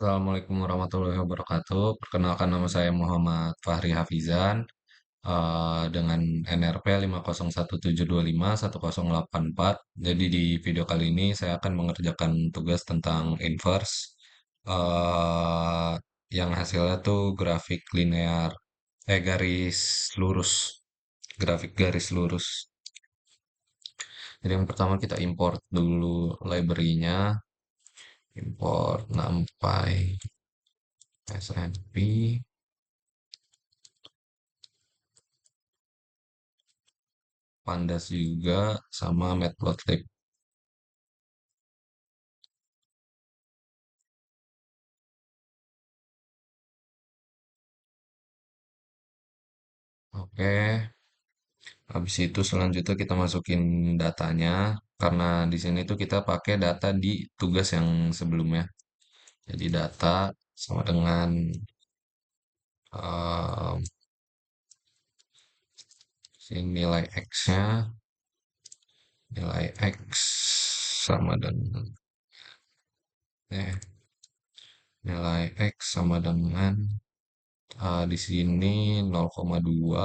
Assalamualaikum warahmatullahi wabarakatuh. Perkenalkan nama saya Muhammad Fahri Hafizan dengan NRP 50172510884. Jadi di video kali ini saya akan mengerjakan tugas tentang inverse eh, yang hasilnya tuh grafik linear, garis lurus, grafik garis lurus. Jadi yang pertama kita import dulu library-nya, import NumPy, SNP. Pandas juga sama Matplotlib. Oke, habis itu selanjutnya kita masukin datanya karena di sini tuh kita pakai data di tugas yang sebelumnya. Jadi data sama dengan eh, sini nilai X-nya, nilai X sama dengan eh nilai X sama dengan di sini 0,2,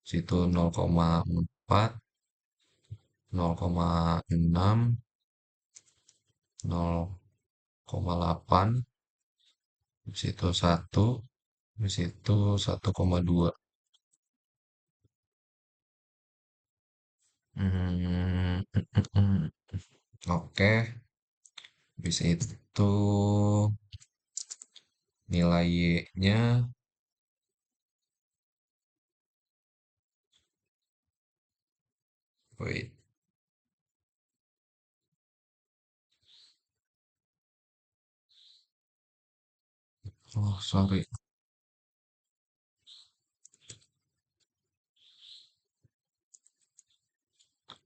situ 0,4, 0,6, 0,8, di situ 1, di situ 1,2. Hmm, Oke, habis itu nilai Y-nya, wait, oh sorry,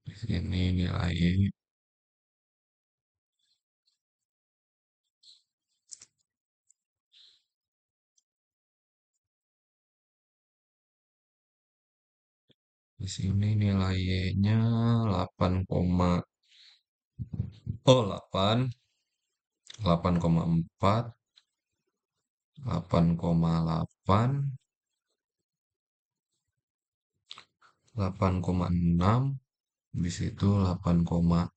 di sini nilai Y, di sini nilai Y-nya 8, oh 8, 8,4, 8,8, 8,6, di situ 8,6,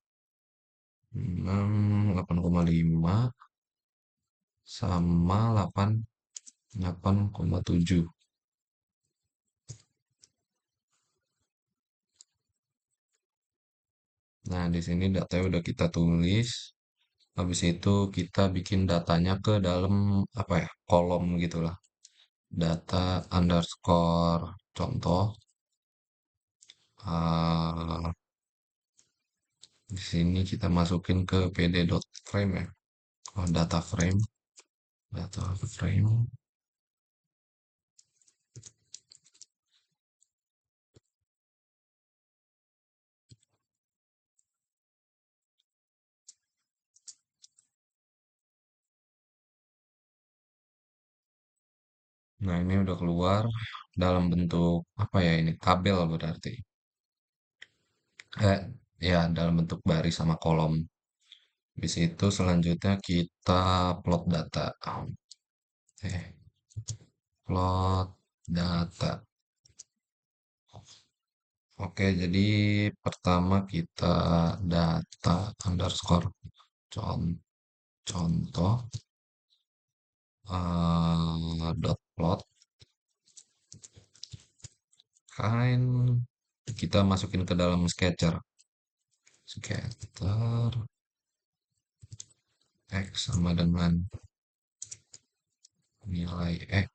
8,5, sama 8, 8,7. Nah, di sini datanya udah kita tulis. Habis itu kita bikin datanya ke dalam apa ya? Kolom gitulah. Data underscore contoh. Ah, di sini kita masukin ke pd.frame ya. Oh, data frame, data frame. Nah, ini udah keluar dalam bentuk apa ya ini? Tabel berarti. Eh, ya dalam bentuk baris sama kolom. Di situ selanjutnya kita plot data. Plot data. Oke, jadi pertama kita data underscore con- contoh dot plot kind, kita masukin ke dalam sketcher. Scatter X sama dengan nilai X,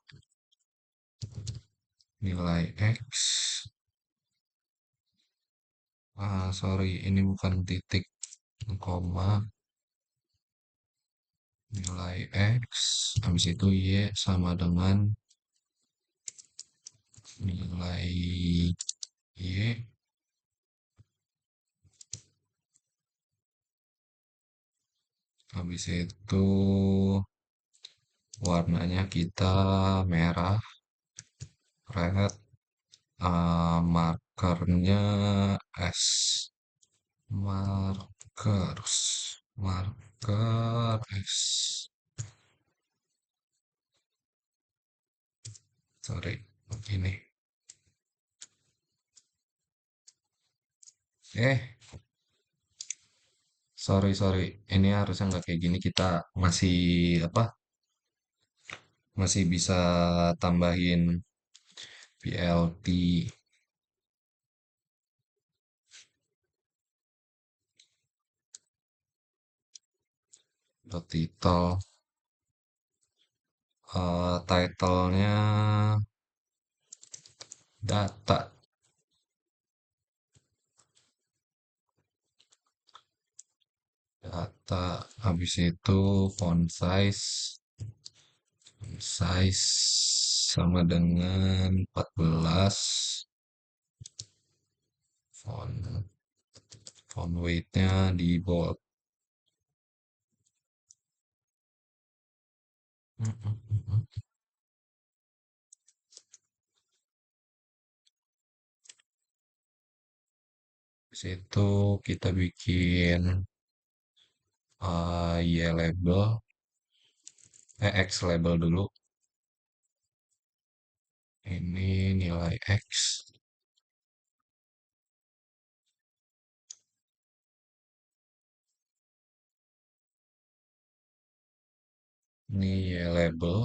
nilai X. Sorry, ini bukan titik, koma, nilai X, habis itu Y sama dengan nilai Y, habis itu warnanya kita merah, red, markernya S, markers, marker S. Sorry, begini. Eh, sorry. Ini harusnya nggak kayak gini. Kita masih apa? Masih bisa tambahin PLT title. Title-nya data. Data. Habis itu font size sama dengan 14. Font weight-nya di bold. Habis itu kita bikin Y label, X label dulu. Ini nilai X. Ini Y label.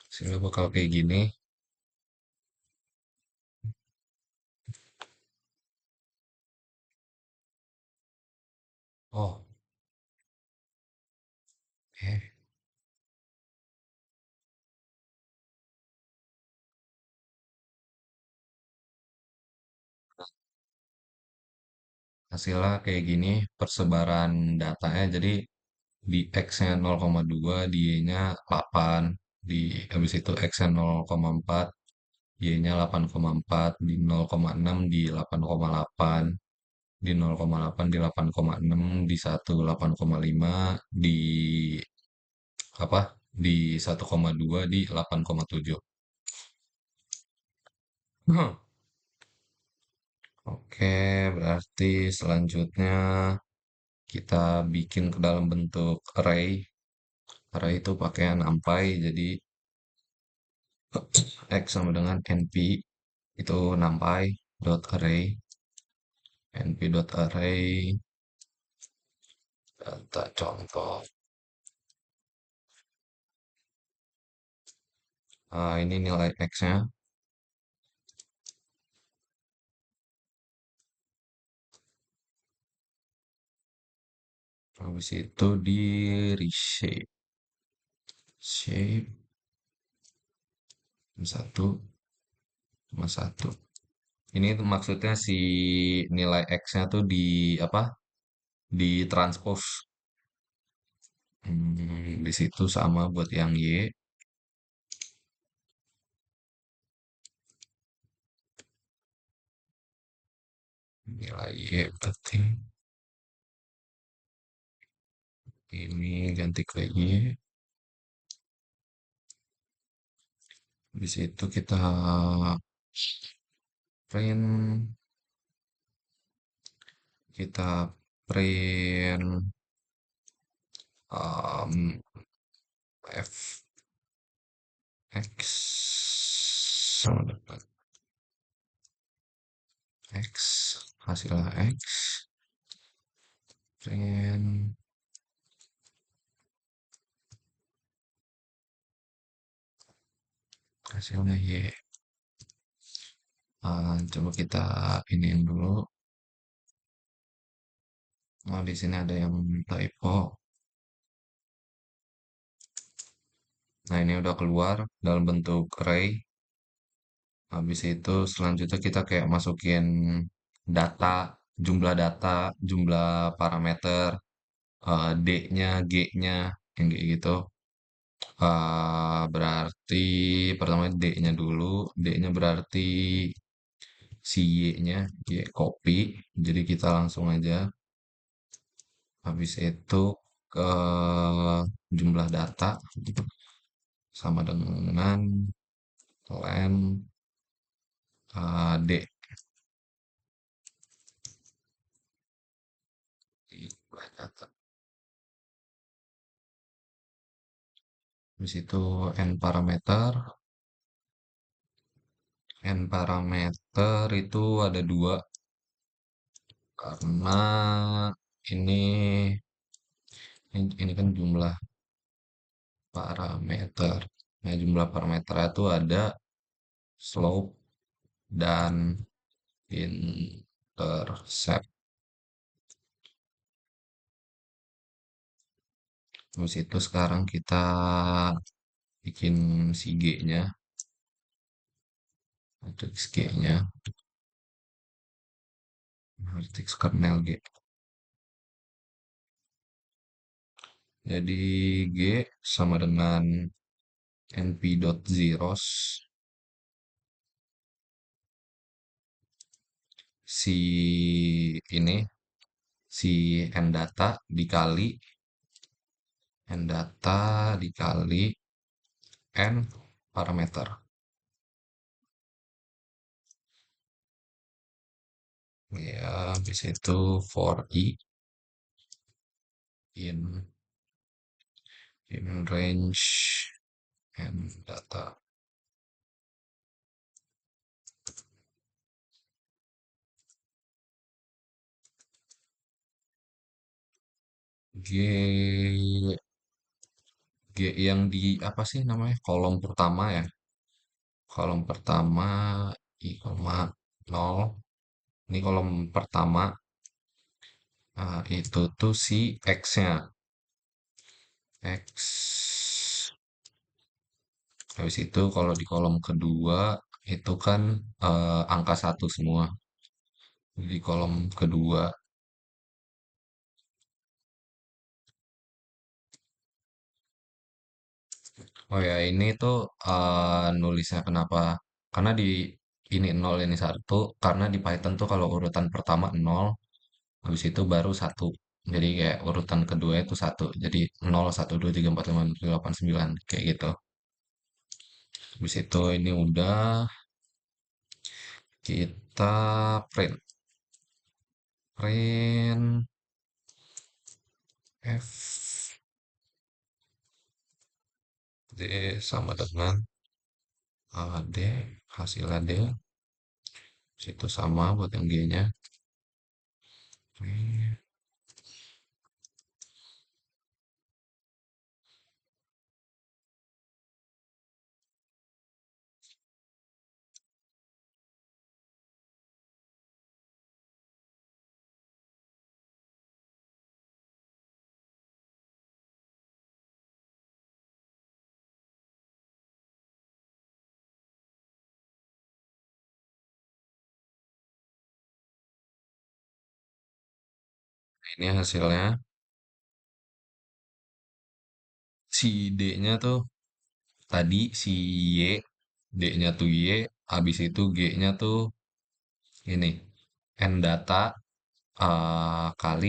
Hasilnya bakal kayak gini. Oh, eh. Hasilnya kayak gini persebaran datanya. Jadi di X-nya 0,2, di Y-nya 8, di habis itu X-nya 0,4, Y-nya 8,4, di 0,6 di 8,8, di 0,8 di 8,6, di 1 8,5, di apa? Di 1,2 di 8,7. Hmm. Oke, berarti selanjutnya kita bikin ke dalam bentuk array. Array itu pakai numpy, jadi X sama dengan np itu numpy dot array, np dot array data contoh. Ini nilai X-nya. Habis itu di reshape. Shape satu sama satu. Ini tuh maksudnya si nilai X-nya tuh di apa? Di transpose. Di situ sama buat yang Y. Nilai Y berarti ini ganti ke Y. Di situ kita print, kita print um, f x sama dengan x, hasilnya x, print hasilnya y. Coba kita iniin dulu. Nah, di sini ada yang typo. Nah, ini udah keluar dalam bentuk array. Habis itu selanjutnya kita kayak masukin data, jumlah parameter, D-nya, G-nya, yang kayak gitu. Berarti pertama D-nya dulu. D-nya berarti si Y-nya, Y copy. Jadi kita langsung aja. Habis itu ke jumlah data sama dengan len D. Jumlah data. Habis itu n parameter itu ada dua karena ini ini kan jumlah parameter. Nah, jumlah parameter itu ada slope dan intercept. Habis itu sekarang kita bikin si G-nya, matriks G-nya, matriks kernel G. Jadi G sama dengan np.zeros si ini si n data dikali n parameter. Ya, habis itu for i in range n data. G G yang di apa sih namanya? Kolom pertama ya. Kolom pertama i koma 0. Ini kolom pertama. Nah, itu tuh si X-nya. X. Habis itu kalau di kolom kedua itu kan angka satu semua. Di kolom kedua. Oh ya, ini tuh nulisnya kenapa? Karena di ini nol ini satu. Karena di Python tuh kalau urutan pertama nol, habis itu baru satu. Jadi kayak urutan kedua itu satu. Jadi nol, satu, dua, tiga, empat, lima, enam, tujuh, delapan, sembilan. Kayak gitu. Habis itu ini udah kita print. Print F D sama dengan D, hasilnya D. Situ sama buat yang G-nya. Ini hasilnya. Si D-nya tuh tadi si Y, D-nya tuh Y, habis itu G-nya tuh ini N data kali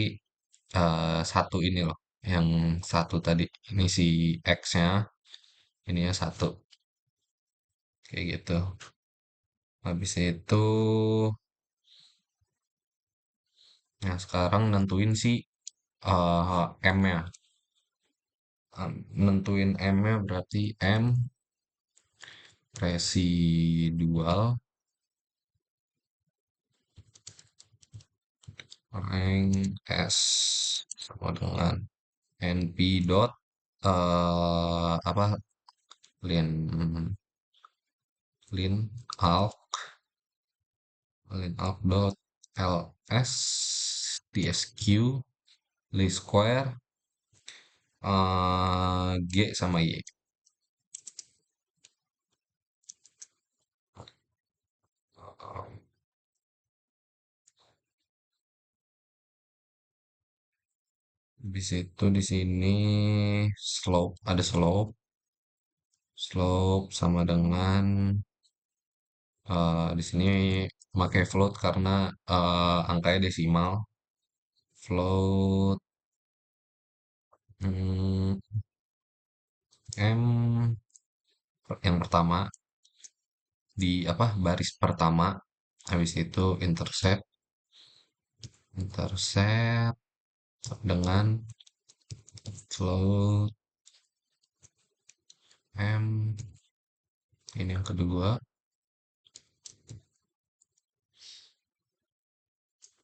satu ini loh, yang satu tadi. Ini si X-nya, ini ya satu, kayak gitu. Habis itu, nah sekarang nentuin si M-nya. Nentuin M-nya berarti M residual rank S sama dengan np dot apa lin lin alk lin alk dot ls tsq least square g sama y. Habis itu di sini slope sama dengan di sini pakai float karena angkanya desimal. Float hmm, M yang pertama di apa baris pertama, habis itu intercept dengan float M. Ini yang kedua.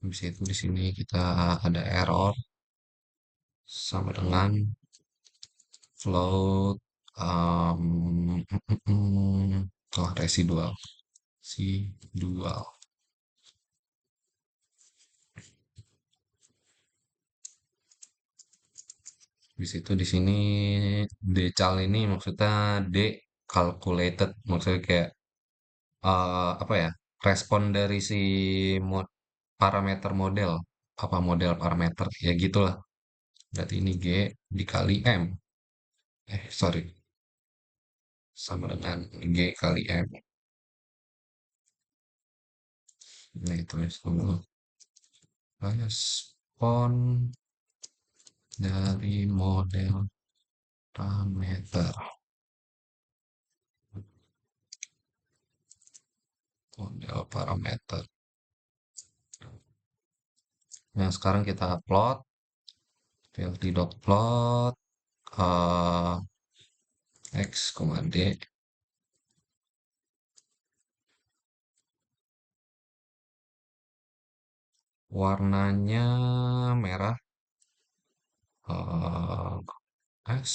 Habis itu di sini kita ada error sama dengan float residual. Residual. Habis itu di sini decal ini maksudnya D calculated, maksudnya kayak apa ya? Respon dari si parameter model, apa model parameter ya gitulah. Berarti ini G dikali M. Sorry, sama dengan G kali M. Nah, tulis dulu. Respon dari model parameter. Model parameter. Nah, sekarang kita upload. plt.plot X, D. Warnanya merah. eh S.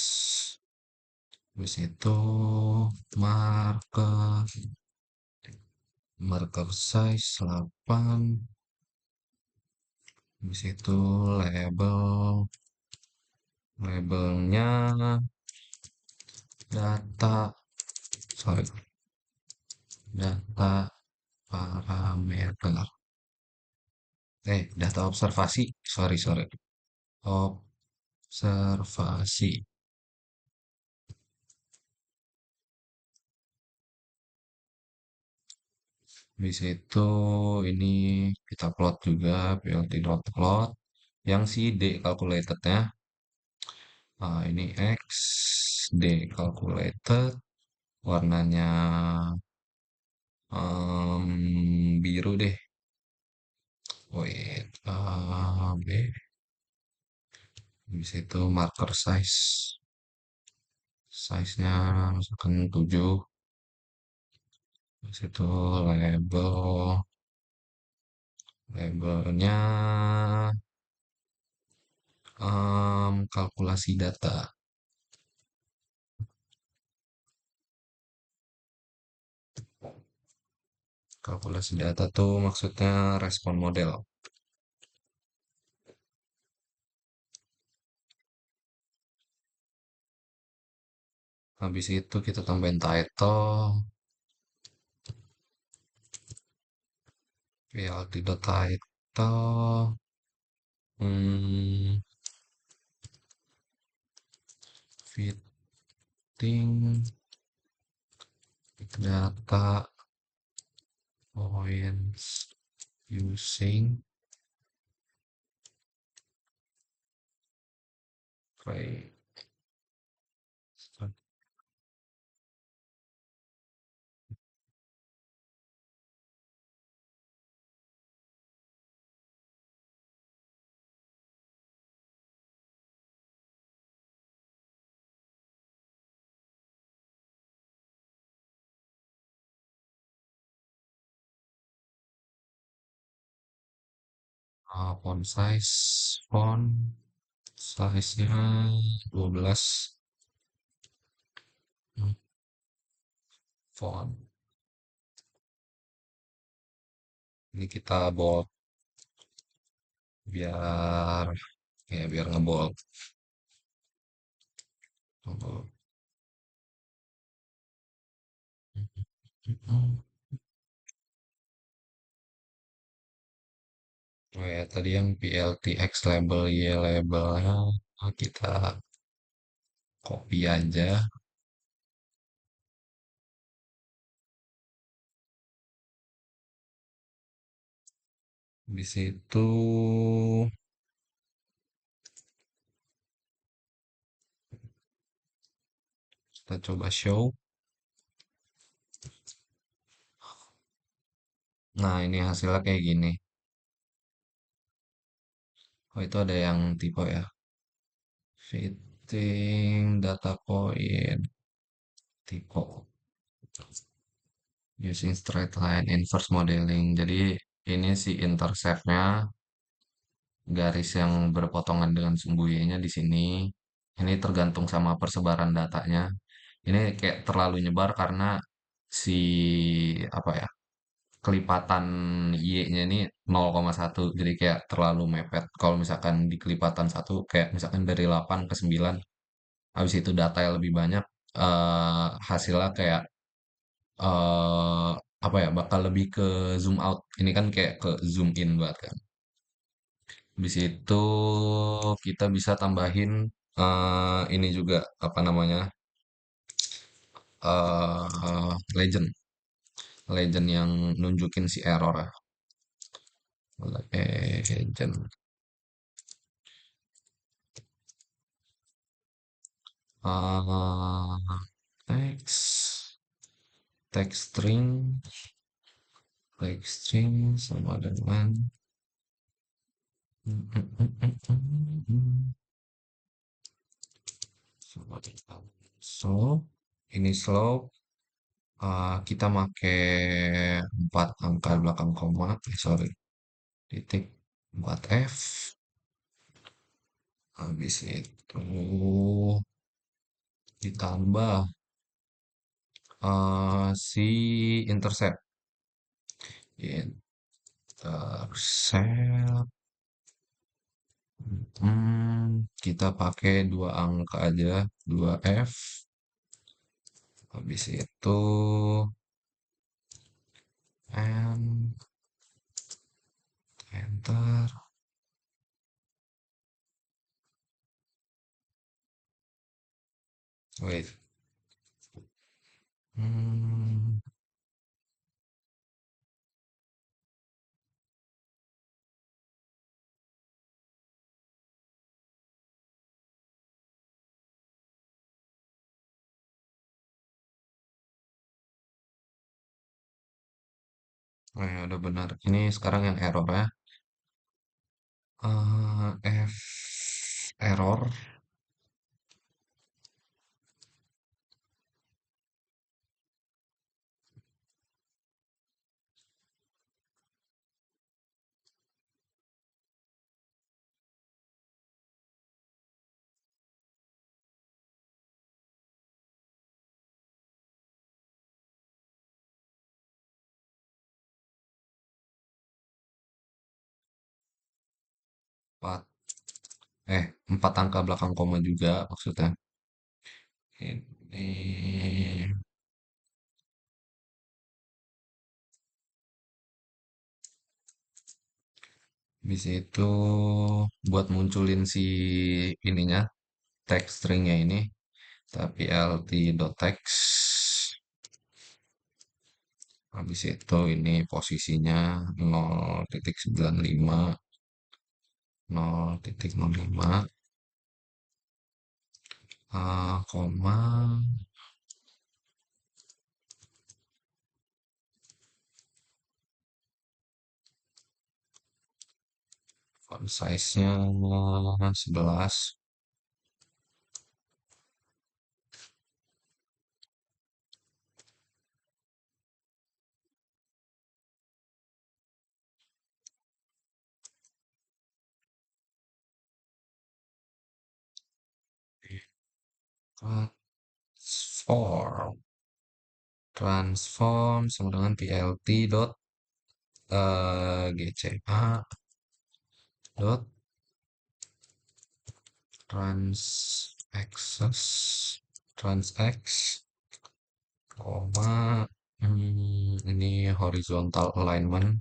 Habis itu marker. Marker size 8. Habis itu label. Labelnya data. Sorry. Data parameter. Data observasi. Sorry, sorry. Observasi. Habis itu ini kita plot juga plt.plot yang si D calculated-nya. Ini X D calculated, warnanya biru deh. Wait, B. Habis itu marker size. Size-nya misalkan 7. Habis itu label. Labelnya kalkulasi data. Kalkulasi data tuh maksudnya respon model. Habis itu kita tambahin title, plt.title, hmm, fitting data points using play. Font size, size-nya 12. Font. Ini kita bold biar biar ngebold. Oh ya, tadi yang PLTX label Y labelnya kita copy aja. Di situ kita coba show. Nah, ini hasilnya kayak gini. Oh, itu ada yang tipe ya. Fitting data point. Typo using straight line inverse modeling. Jadi ini si interceptnya garis yang berpotongan dengan sumbu Y-nya di sini. Ini tergantung sama persebaran datanya. Ini kayak terlalu nyebar karena si apa ya, kelipatan Y-nya ini 0,1. Jadi kayak terlalu mepet. Kalau misalkan di kelipatan satu kayak misalkan dari 8 ke 9, habis itu data yang lebih banyak, hasilnya kayak eh apa ya, bakal lebih ke zoom out. Ini kan kayak ke zoom in banget kan. Habis itu kita bisa tambahin ini juga apa namanya, legend, legend yang nunjukin si error ya. Legend, uh, text, text string, text string sama dengan sama dengan slope. Ini slope. Kita make 4 angka belakang koma, sorry, titik 4F. Habis itu ditambah si intercept. Intercept. Kita pakai dua angka aja, 2F. Habis itu and enter. Wait. Hmm, oh ya udah benar. Ini sekarang yang error ya. F error 4, 4 angka belakang koma juga maksudnya. Ini bisa itu buat munculin si ininya, text stringnya ini, tapi lt.text. Habis itu ini posisinya 0,95, 0,05, koma, font size-nya 11. Transform, transform sama dengan plt dot gca dot trans access, trans koma, ini horizontal alignment,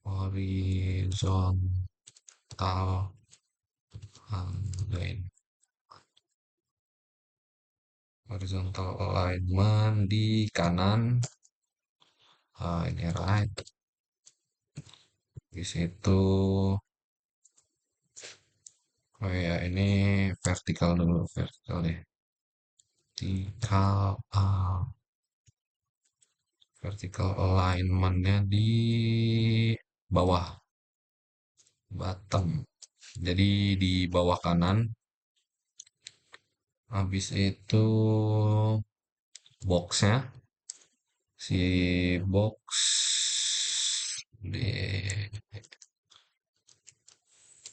horizontal align, horizontal alignment di kanan. Ini right. Di situ, oh ya ini vertikal dulu, vertikal deh. Vertikal, vertical alignmentnya di bawah, bottom. Jadi di bawah kanan. Habis itu boxnya, si box di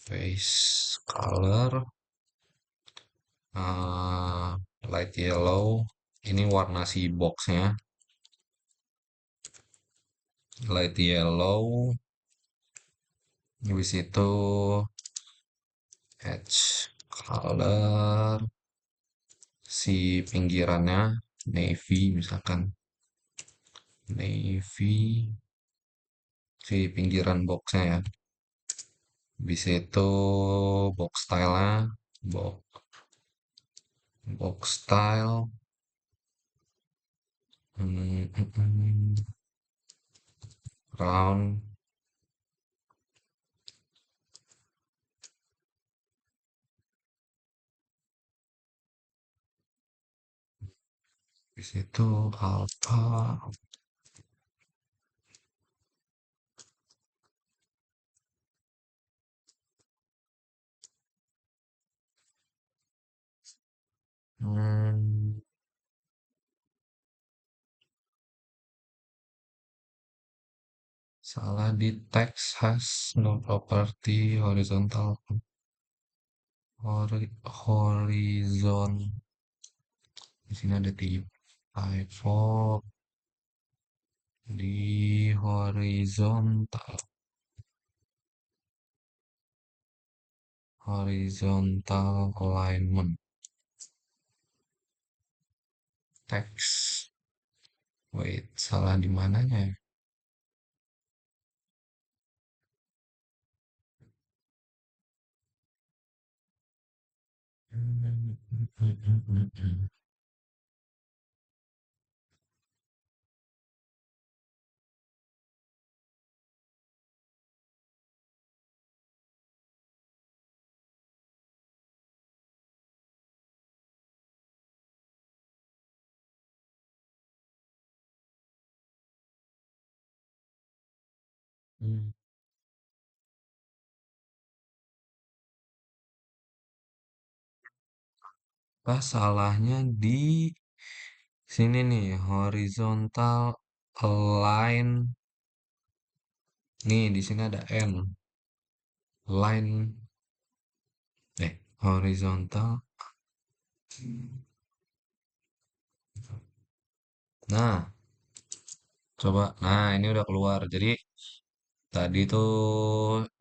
face color, eh, light yellow. Ini warna si boxnya, light yellow. Habis itu edge color, si pinggirannya navy misalkan, navy, si pinggiran boxnya ya. Habis itu box style-nya, box, box style, round. Habis itu alpha. Hmm, salah di text has no property horizontal, horizon. Di sini ada typo di horizontal, horizontal alignment text. Wait, salah di mananya ya? Hmm. Pas salahnya di sini nih, horizontal align. Nih, di sini ada N. Line, horizontal. Nah, coba. Nah, ini udah keluar. Jadi, tadi tuh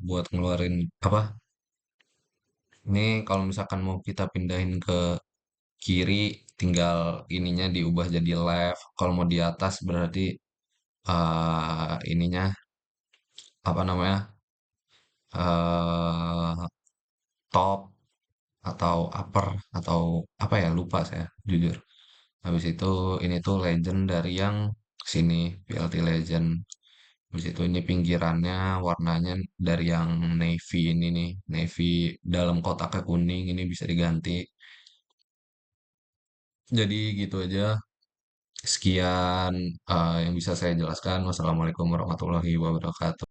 buat ngeluarin apa? Ini kalau misalkan mau kita pindahin ke kiri, tinggal ininya diubah jadi left. Kalau mau di atas berarti ininya apa namanya? eh top atau upper atau apa ya, lupa saya jujur. Habis itu ini tuh legend dari yang sini, PLT legend. Habis itu ini pinggirannya warnanya dari yang navy ini nih, navy dalam kotaknya kuning, ini bisa diganti. Jadi gitu aja. Sekian yang bisa saya jelaskan. Wassalamualaikum warahmatullahi wabarakatuh.